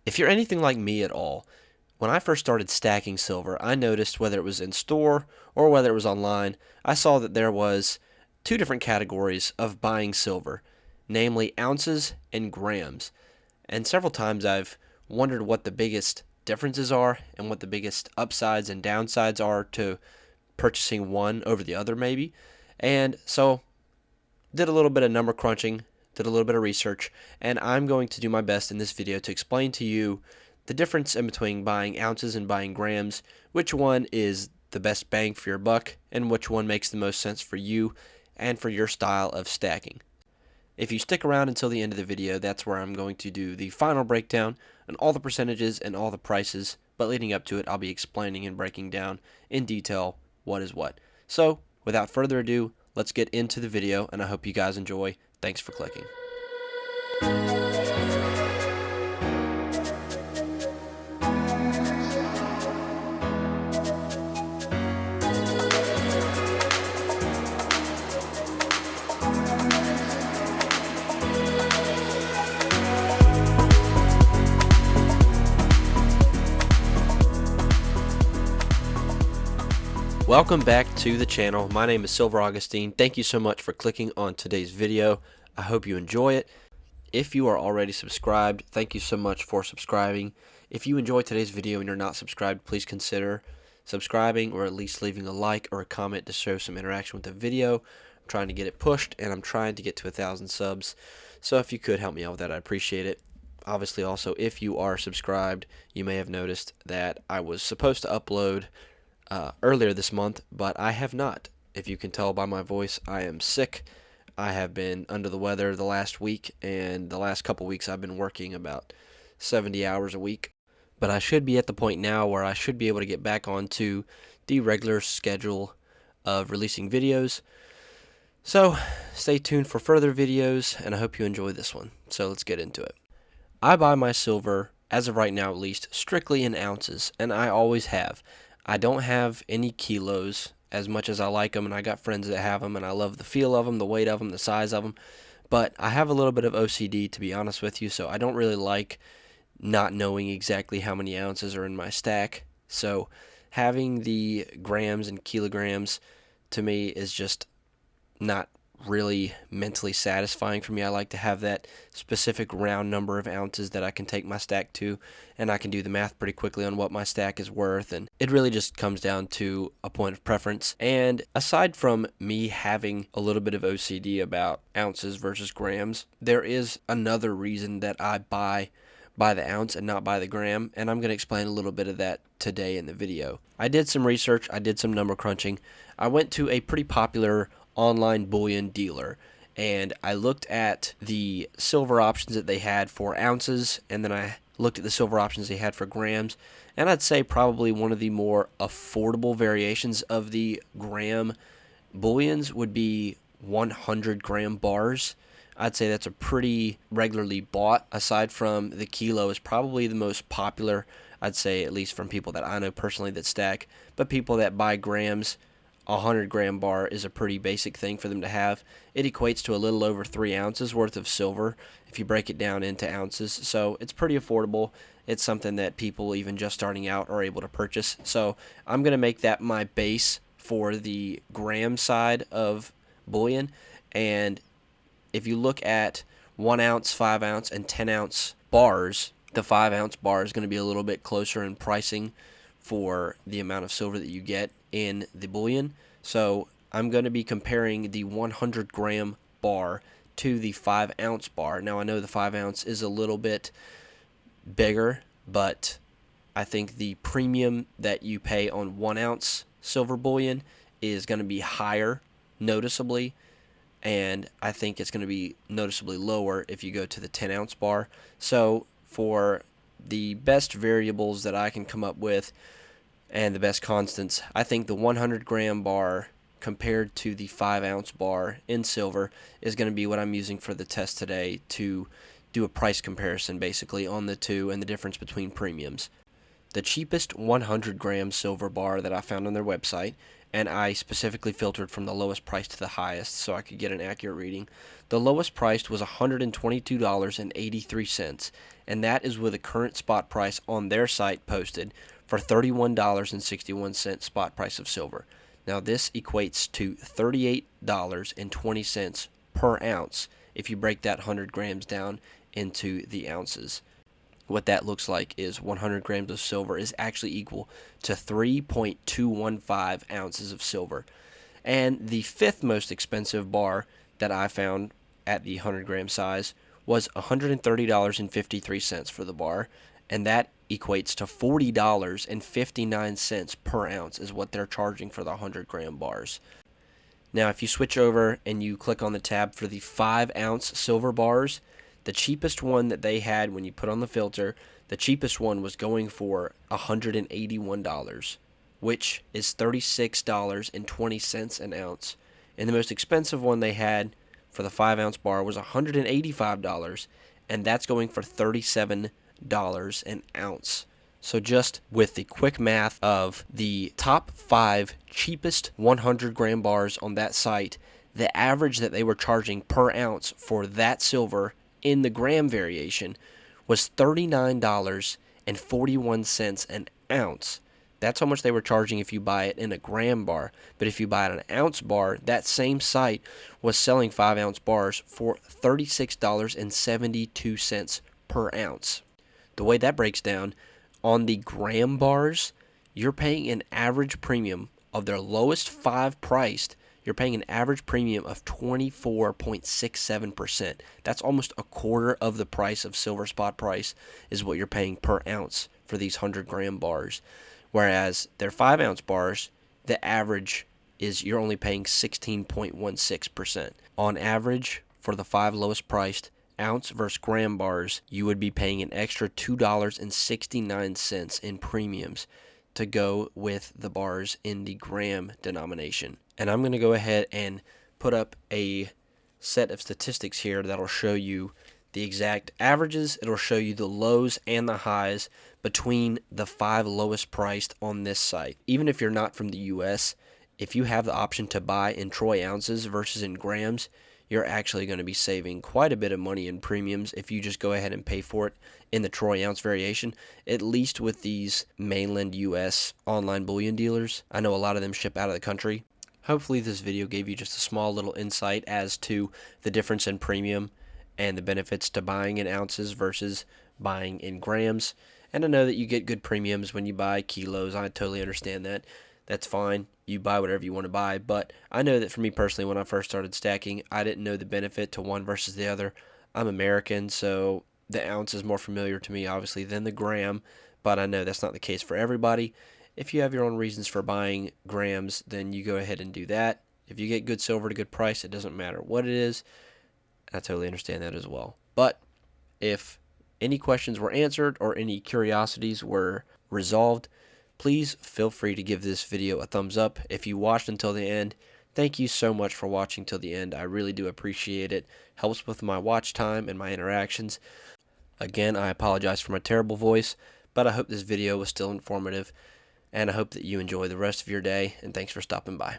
If you're anything like me at all, when I first started stacking silver, I noticed whether it was in store or whether it was online, I saw that there was two different categories of buying silver, namely ounces and grams. And several times I've wondered what the biggest differences are and what the biggest upsides and downsides are to purchasing one over the other maybe. And so did a little bit of number crunching, did a little bit of research, and I'm going to do my best in this video to explain to you the difference in between buying ounces and buying grams, which one is the best bang for your buck, and which one makes the most sense for you and for your style of stacking. If you stick around until the end of the video, that's where I'm going to do the final breakdown on all the percentages and all the prices, but leading up to it, I'll be explaining and breaking down in detail what is what. So, without further ado, let's get into the video, and I hope you guys enjoy. Thanks for clicking. Welcome back to the channel. My name is Silver Augustine. Thank you so much for clicking on today's video. I hope you enjoy it. If you are already subscribed, thank you so much for subscribing. If you enjoyed today's video and you're not subscribed, please consider subscribing or at least leaving a like or a comment to show some interaction with the video. I'm trying to get it pushed and I'm trying to get to 1,000 subs. So if you could help me out with that, I'd appreciate it. Obviously also, if you are subscribed, you may have noticed that I was supposed to upload earlier this month, but I have not. If you can tell by my voice, I am sick. I have been under the weather the last week, and the last couple weeks I've been working about 70 hours a week. But I should be at the point now where I should be able to get back onto the regular schedule of releasing videos. So stay tuned for further videos, and I hope you enjoy this one. So let's get into it. I buy my silver, as of right now at least, strictly in ounces, and I always have. I don't have any kilos as much as I like them, and I got friends that have them, and I love the feel of them, the weight of them, the size of them. But I have a little bit of OCD, to be honest with you, so I don't really like not knowing exactly how many ounces are in my stack. So having the grams and kilograms to me is just not really mentally satisfying for me. I like to have that specific round number of ounces that I can take my stack to, and I can do the math pretty quickly on what my stack is worth, and it really just comes down to a point of preference. And aside from me having a little bit of OCD about ounces versus grams, there is another reason that I buy by the ounce and not by the gram, and I'm going to explain a little bit of that today in the video. I did some research, I did some number crunching. I went to a pretty popular online bullion dealer, and I looked at the silver options that they had for ounces, and then I looked at the silver options they had for grams, and I'd say probably one of the more affordable variations of the gram bullions would be 100-gram bars. I'd say that's a pretty regularly bought, aside from the kilo is probably the most popular, I'd say, at least from people that I know personally that stack, but people that buy grams, a 100-gram bar is a pretty basic thing for them to have. It equates to a little over 3 ounces worth of silver if you break it down into ounces, so it's pretty affordable. It's something that people even just starting out are able to purchase, so I'm going to make that my base for the gram side of bullion. And if you look at 1 ounce, 5 ounce, and 10 ounce bars, the 5 ounce bar is going to be a little bit closer in pricing for the amount of silver that you get in the bullion. So I'm going to be comparing the 100-gram bar to the 5 ounce bar. Now I know the 5 ounce is a little bit bigger, but I think the premium that you pay on 1 ounce silver bullion is going to be higher noticeably, and I think it's going to be noticeably lower if you go to the 10 ounce bar. So for the best variables that I can come up with and the best constants, I think the 100-gram bar compared to the 5 ounce bar in silver is going to be what I'm using for the test today to do a price comparison basically on the two and the difference between premiums. The cheapest 100-gram silver bar that I found on their website, and I specifically filtered from the lowest price to the highest so I could get an accurate reading. The lowest priced was $122.83, and that is with a current spot price on their site posted for $31.61 spot price of silver. Now this equates to $38.20 per ounce if you break that 100 grams down into the ounces. What that looks like is 100 grams of silver is actually equal to 3.215 ounces of silver. And the fifth most expensive bar that I found at the 100 gram size was $130.53 for the bar, and that equates to $40.59 per ounce is what they're charging for the 100 gram bars. Now if you switch over and you click on the tab for the 5-ounce silver bars, the cheapest one that they had when you put on the filter, the cheapest one was going for $181, which is $36.20 an ounce. And the most expensive one they had for the 5-ounce bar was $185, and that's going for $37 an ounce. So just with the quick math of the top 5 cheapest 100 gram bars on that site, the average that they were charging per ounce for that silver in the gram variation was $39.41 an ounce. That's how much they were charging if you buy it in a gram bar. But if you buy it an ounce bar, that same site was selling 5-ounce bars for $36.72 per ounce. The way that breaks down, on the gram bars, you're paying an average premium of their lowest 5 priced. You're paying an average premium of 24.67%. That's almost a quarter of the price of silver spot price is what you're paying per ounce for these 100 gram bars. Whereas their 5-ounce bars, the average is you're only paying 16.16%. On average, for the 5 lowest priced ounce versus gram bars, you would be paying an extra $2.69 in premiums to go with the bars in the gram denomination. And I'm going to go ahead and put up a set of statistics here that'll show you the exact averages. It'll show you the lows and the highs between the 5 lowest priced on this site. Even if you're not from the US, if you have the option to buy in troy ounces versus in grams, you're actually going to be saving quite a bit of money in premiums if you just go ahead and pay for it in the troy ounce variation, at least with these mainland US online bullion dealers. I know a lot of them ship out of the country. Hopefully this video gave you just a small little insight as to the difference in premium and the benefits to buying in ounces versus buying in grams. And I know that you get good premiums when you buy kilos. I totally understand that. That's fine. You buy whatever you want to buy. But I know that for me personally, when I first started stacking, I didn't know the benefit to one versus the other. I'm American, so the ounce is more familiar to me, obviously, than the gram. But I know that's not the case for everybody. If you have your own reasons for buying grams, then you go ahead and do that. If you get good silver at a good price, it doesn't matter what it is. I totally understand that as well. But if any questions were answered or any curiosities were resolved, please feel free to give this video a thumbs up. If you watched until the end, thank you so much for watching till the end. I really do appreciate it. Helps with my watch time and my interactions. Again, I apologize for my terrible voice, but I hope this video was still informative, and I hope that you enjoy the rest of your day, and thanks for stopping by.